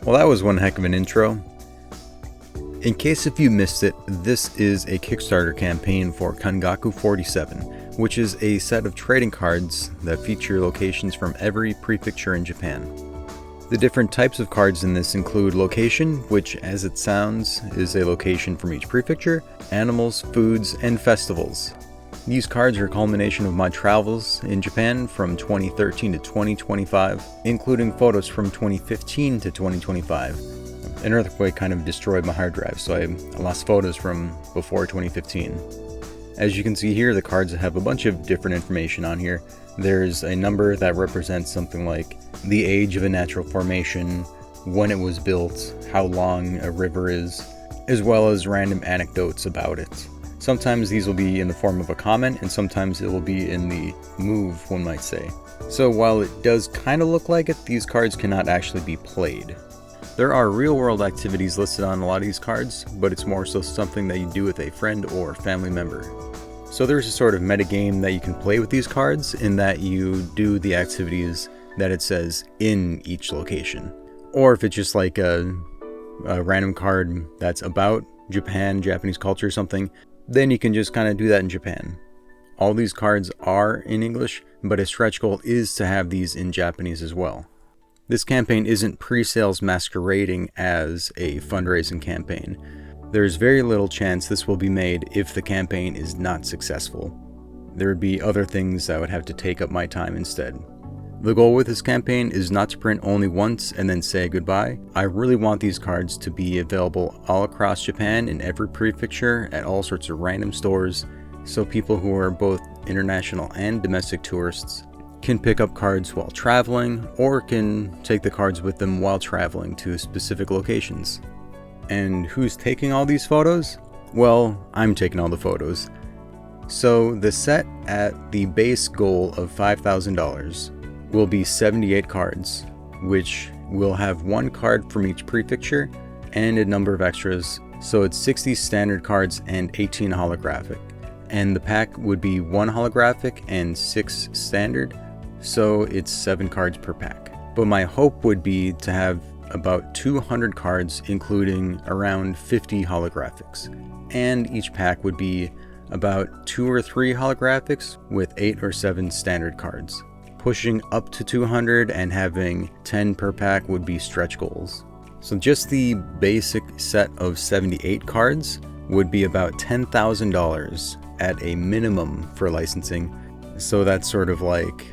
Well, that was one heck of an intro. In case if you missed it, this is a Kickstarter campaign for Kangaku 47, which is a set of trading cards that feature locations from every prefecture in Japan. The different types of cards in this include location, which as it sounds is a location from each prefecture, animals, foods, and festivals. These cards are a culmination of my travels in Japan from 2013 to 2025, including photos from 2015 to 2025. An earthquake kind of destroyed my hard drive, so I lost photos from before 2015. As you can see here, the cards have a bunch of different information on here. There's a number that represents something like the age of a natural formation, when it was built, how long a river is, as well as random anecdotes about it. Sometimes these will be in the form of a comment, and sometimes it will be in the move, one might say. So while it does kind of look like it, these cards cannot actually be played. There are real-world activities listed on a lot of these cards, but it's more so something that you do with a friend or family member. So there's a sort of metagame that you can play with these cards in that you do the activities that it says in each location. Or if it's just like a random card that's about Japan, Japanese culture or something, then you can just kind of do that in Japan. All these cards are in English, but a stretch goal is to have these in Japanese as well. This campaign isn't pre-sales masquerading as a fundraising campaign. There's very little chance this will be made if the campaign is not successful. There would be other things that would have to take up my time instead. The goal with this campaign is not to print only once and then say goodbye. I really want these cards to be available all across Japan in every prefecture at all sorts of random stores, so people who are both international and domestic tourists can pick up cards while traveling, or can take the cards with them while traveling to specific locations. And who's taking all these photos? Well, I'm taking all the photos. So the set at the base goal of $5,000 will be 78 cards, which will have one card from each prefecture and a number of extras, so it's 60 standard cards and 18 holographic. And the pack would be 1 holographic and 6 standard, so it's 7 cards per pack. But my hope would be to have about 200 cards, including around 50 holographics. And each pack would be about 2 or 3 holographics with 8 or 7 standard cards. Pushing up to 200 and having 10 per pack would be stretch goals. So just the basic set of 78 cards would be about $10,000 at a minimum for licensing. So that's sort of like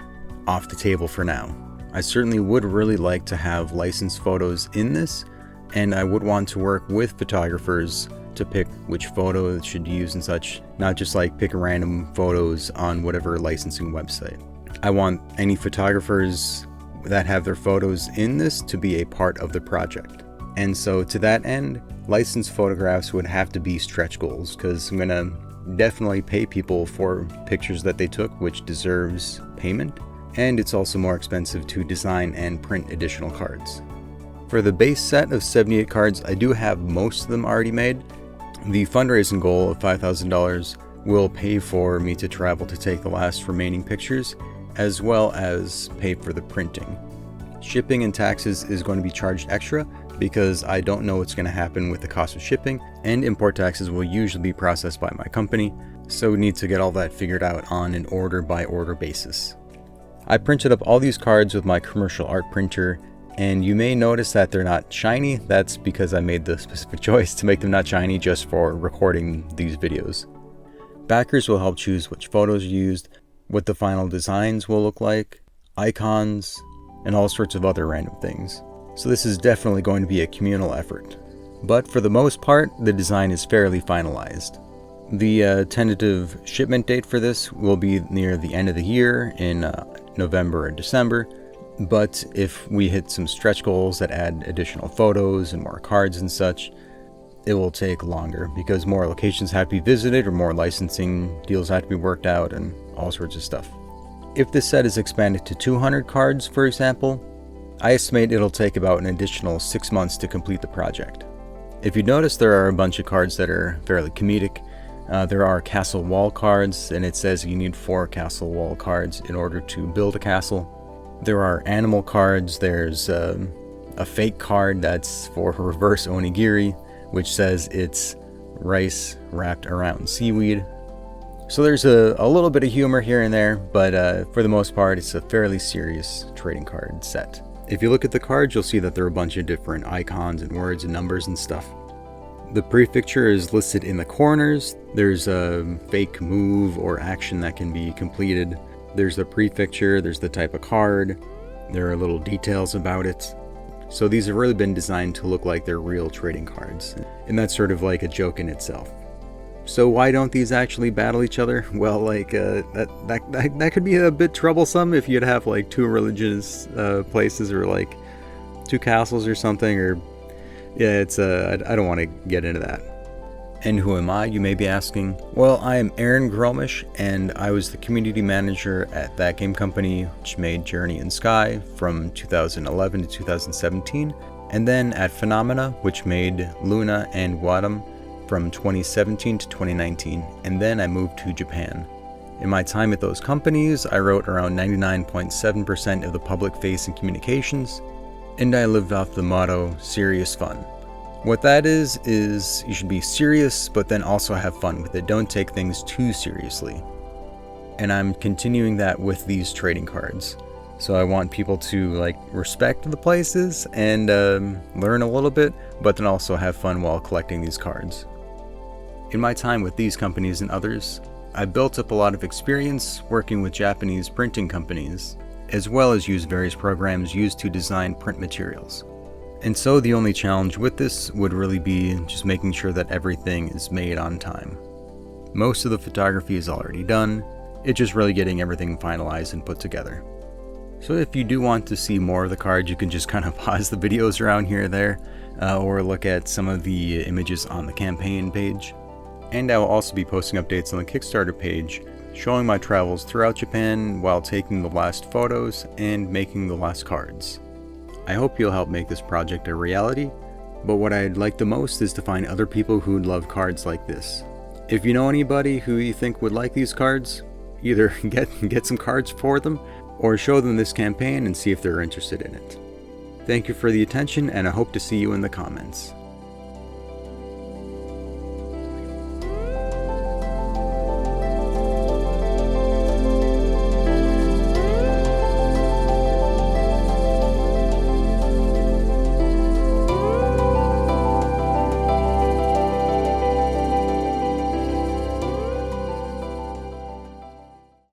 off the table for now. I certainly would really like to have licensed photos in this, and I would want to work with photographers to pick which photo it should use and such, not just like pick random photos on whatever licensing website. I want any photographers that have their photos in this to be a part of the project. And so to that end, licensed photographs would have to be stretch goals, because I'm going to definitely pay people for pictures that they took, which deserves payment. And it's also more expensive to design and print additional cards. For the base set of 78 cards, I do have most of them already made. The fundraising goal of $5,000 will pay for me to travel to take the last remaining pictures, as well as pay for the printing. Shipping and taxes is going to be charged extra because I don't know what's going to happen with the cost of shipping, and import taxes will usually be processed by my company, so we need to get all that figured out on an order by order basis. I printed up all these cards with my commercial art printer, and you may notice that they're not shiny. That's because I made the specific choice to make them not shiny just for recording these videos. Backers will help choose which photos are used, what the final designs will look like, icons, and all sorts of other random things. So this is definitely going to be a communal effort. But for the most part, the design is fairly finalized. The tentative shipment date for this will be near the end of the year in November or December, but if we hit some stretch goals that add additional photos and more cards and such, it will take longer because more locations have to be visited or more licensing deals have to be worked out and all sorts of stuff. If this set is expanded to 200 cards, for example, I estimate it'll take about an additional 6 months to complete the project. If you notice, there are a bunch of cards that are fairly comedic. There are castle wall cards, and it says you need 4 castle wall cards in order to build a castle. There are animal cards, there's a fake card that's for reverse onigiri, which says it's rice wrapped around seaweed. So there's a little bit of humor here and there, but for the most part, it's a fairly serious trading card set. If you look at the cards, you'll see that there are a bunch of different icons and words and numbers and stuff. The prefecture is listed in the corners. There's a fake move or action that can be completed. There's the prefecture, there's the type of card, there are little details about it. So these have really been designed to look like they're real trading cards, and that's sort of like a joke in itself. So why don't these actually battle each other? Well, like that could be a bit troublesome if you'd have like two religious places, or like two castles or something, or yeah, it's I don't want to get into that. And who am I, you may be asking? Well, I am Aaron Gromish, and I was the community manager at That Game Company, which made Journey in Sky from 2011 to 2017, and then at Funomena, which made Luna and Wattam from 2017 to 2019, and then I moved to Japan. In my time at those companies, I wrote around 99.7% of the public-facing communications, and I lived off the motto, serious fun. What that is you should be serious, but then also have fun with it. Don't take things too seriously. And I'm continuing that with these trading cards. So I want people to like respect the places and learn a little bit, but then also have fun while collecting these cards. In my time with these companies and others, I built up a lot of experience working with Japanese printing companies, as well as use various programs used to design print materials. And so the only challenge with this would really be just making sure that everything is made on time. Most of the photography is already done, it's just really getting everything finalized and put together. So if you do want to see more of the cards, you can just kind of pause the videos around here or there, or look at some of the images on the campaign page. And I will also be posting updates on the Kickstarter page, showing my travels throughout Japan while taking the last photos and making the last cards. I hope you'll help make this project a reality, but what I'd like the most is to find other people who'd love cards like this. If you know anybody who you think would like these cards, either get some cards for them, or show them this campaign and see if they're interested in it. Thank you for the attention, and I hope to see you in the comments.